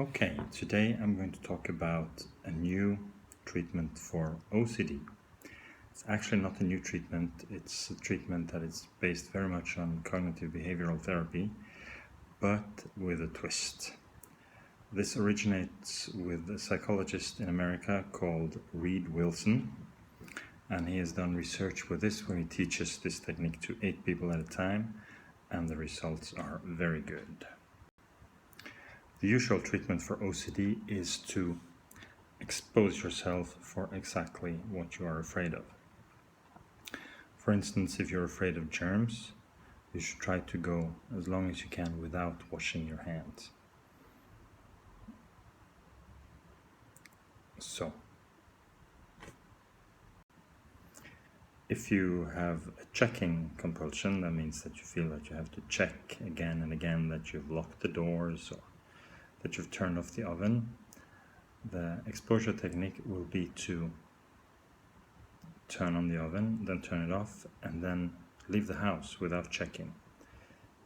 Okay, today I'm going to talk about a new treatment for OCD. It's actually not a new treatment, it's a treatment that is based very much on cognitive behavioral therapy, but with a twist. This originates with a psychologist in America called Reid Wilson, and he has done research with this where he teaches this technique to 8 people at a time, and the results are very good. The usual treatment for OCD is to expose yourself for exactly what you are afraid of. For instance, if you're afraid of germs, you should try to go as long as you can without washing your hands. So, if you have a checking compulsion, that means that you feel that you have to check again and again that you've locked the doors or that you've turned off the oven. The exposure technique will be to turn on the oven, then turn it off, and then leave the house without checking.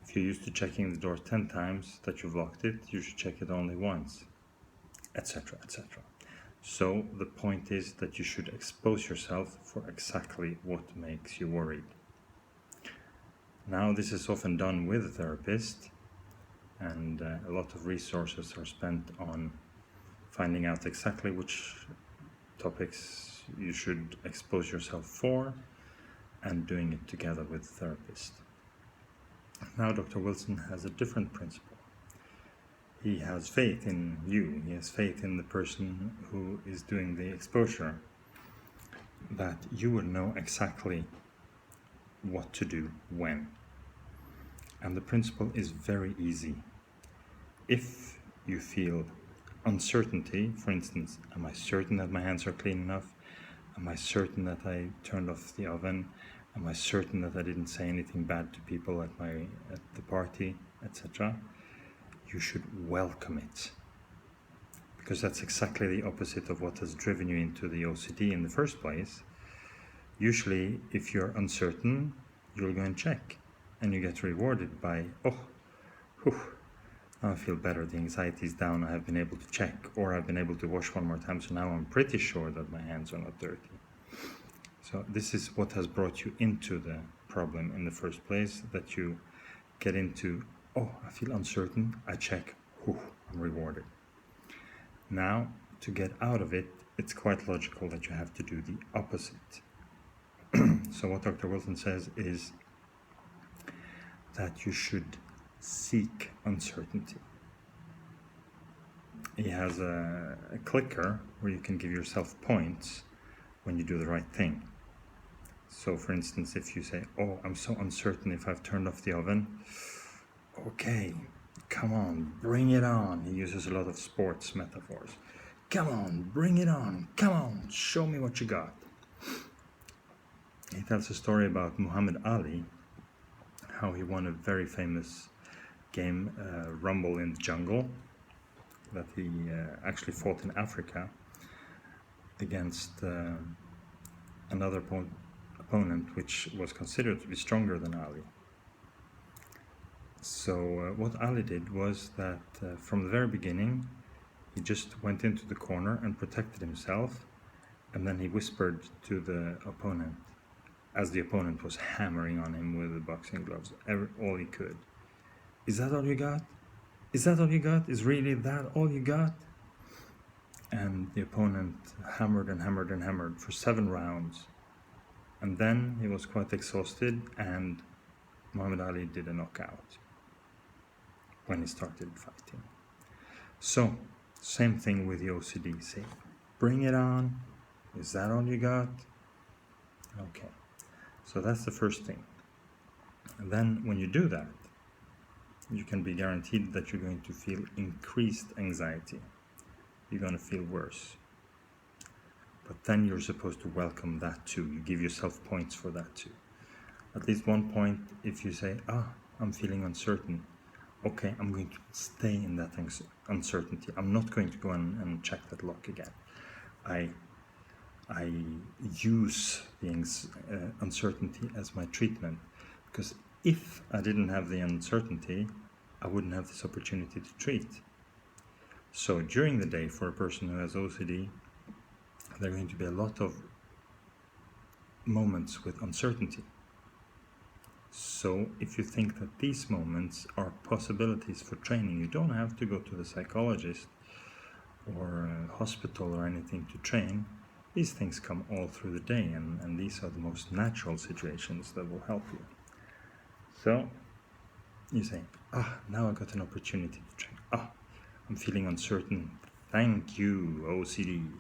If you're used to checking the door 10 times that you've locked it, you should check it only once, etc., etc. So the point is that you should expose yourself for exactly what makes you worried. Now, this is often done with a therapist, and a lot of resources are spent on finding out exactly which topics you should expose yourself for and doing it together with a therapist. Now, Dr. Wilson has a different principle. He has faith in you, he has faith in the person who is doing the exposure, that you will know exactly what to do when. And the principle is very easy. If you feel uncertainty, for instance, am I certain that my hands are clean enough? Am I certain that I turned off the oven? Am I certain that I didn't say anything bad to people at the party, etc.? You should welcome it, because that's exactly the opposite of what has driven you into the OCD in the first place. Usually, if you're uncertain, you'll go and check, and you get rewarded by, oh, whew, now I feel better, the anxiety is down, I have been able to check, or I've been able to wash one more time, so now I'm pretty sure that my hands are not dirty. So this is what has brought you into the problem in the first place, that you get into, oh, I feel uncertain, I check, whew, I'm rewarded. Now, to get out of it, it's quite logical that you have to do the opposite. So what Dr. Wilson says is that you should seek uncertainty. He has a clicker where you can give yourself points when you do the right thing. So for instance, if you say, oh, I'm so uncertain if I've turned off the oven, okay, come on, bring it on. He uses a lot of sports metaphors. Come on, bring it on, come on, show me what you got. He tells a story about Muhammad Ali, how he won a very famous game, Rumble in the Jungle, that he actually fought in Africa against another opponent which was considered to be stronger than Ali. So what Ali did was that from the very beginning he just went into the corner and protected himself, and then he whispered to the opponent as the opponent was hammering on him with the boxing gloves, all he could. Is that all you got? Is that all you got? Is really that all you got? And the opponent hammered and hammered and hammered for 7 rounds. And then he was quite exhausted, and Muhammad Ali did a knockout when he started fighting. So, same thing with the OCD. Say, bring it on. Is that all you got? Okay. So that's the first thing. And then when you do that, you can be guaranteed that you're going to feel increased anxiety. You're going to feel worse. But then you're supposed to welcome that too. You give yourself points for that too. At least 1 point if you say, I'm feeling uncertain. Okay, I'm going to stay in that uncertainty. I'm not going to go and check that lock again. I use the uncertainty as my treatment, because if I didn't have the uncertainty, I wouldn't have this opportunity to treat. So during the day, for a person who has OCD, there are going to be a lot of moments with uncertainty. So if you think that these moments are possibilities for training, you don't have to go to the psychologist or a hospital or anything to train. These things come all through the day, and these are the most natural situations that will help you. So you say, now I got an opportunity to train. I'm feeling uncertain. Thank you, OCD,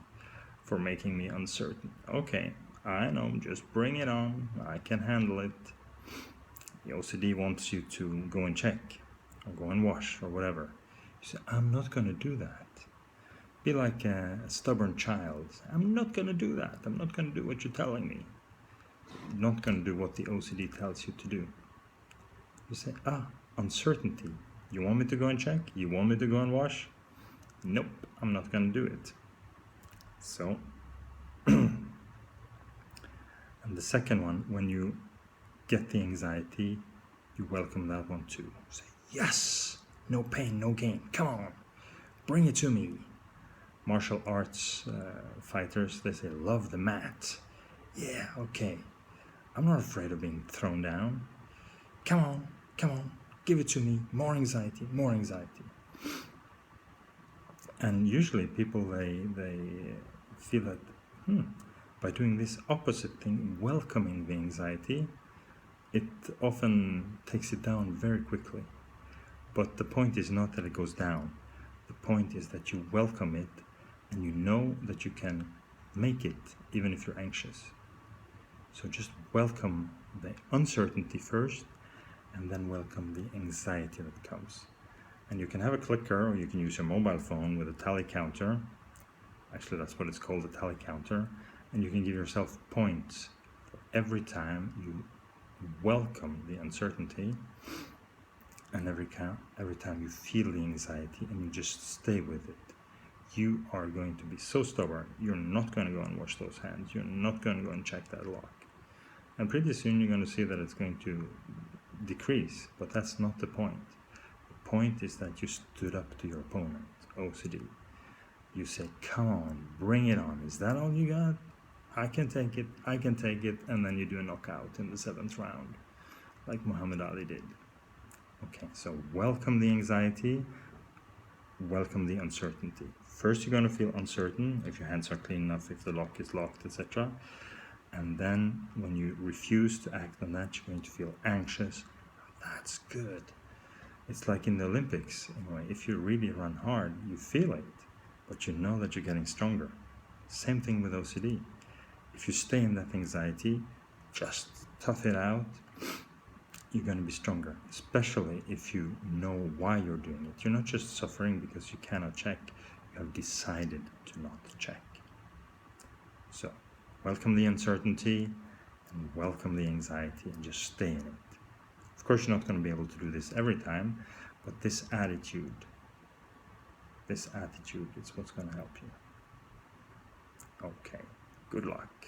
for making me uncertain. Okay, I know, just bring it on. I can handle it. The OCD wants you to go and check, or go and wash, or whatever. You say, I'm not going to do that. Be like a stubborn child. I'm not going to do that. I'm not going to do what you're telling me. I'm not going to do what the OCD tells you to do. You say, uncertainty. You want me to go and check? You want me to go and wash? Nope, I'm not going to do it. So, and the second one, when you get the anxiety, you welcome that one too. Say, yes, no pain, no gain. Come on, bring it to me. Martial arts fighters, they say, love the mat. Yeah, okay. I'm not afraid of being thrown down. Come on, give it to me. More anxiety, more anxiety. And usually people, they feel that, by doing this opposite thing, welcoming the anxiety, it often takes it down very quickly. But the point is not that it goes down. The point is that you welcome it, and you know that you can make it even if you're anxious. So just welcome the uncertainty first, and then welcome the anxiety that comes. And you can have a clicker, or you can use your mobile phone with a tally counter. Actually, that's what it's called, a tally counter. And you can give yourself points for every time you welcome the uncertainty, and every time you feel the anxiety, and you just stay with it. You are going to be so stubborn, you're not going to go and wash those hands, you're not going to go and check that lock. And pretty soon you're going to see that it's going to decrease, but that's not the point. The point is that you stood up to your opponent, OCD. You say, come on, bring it on. Is that all you got? I can take it, and then you do a knockout in the 7th round, like Muhammad Ali did. Okay, so welcome the anxiety, welcome the uncertainty. First you're going to feel uncertain, if your hands are clean enough, if the lock is locked, etc. And then when you refuse to act on that, you're going to feel anxious. That's good. It's like in the Olympics, anyway. If you really run hard, you feel it, but you know that you're getting stronger. Same thing with OCD. If you stay in that anxiety, just tough it out, you're going to be stronger, especially if you know why you're doing it. You're not just suffering because you cannot check, you have decided to not check. So, welcome the uncertainty and welcome the anxiety, and just stay in it. Of course, you're not going to be able to do this every time, but this attitude is what's going to help you. Okay, good luck.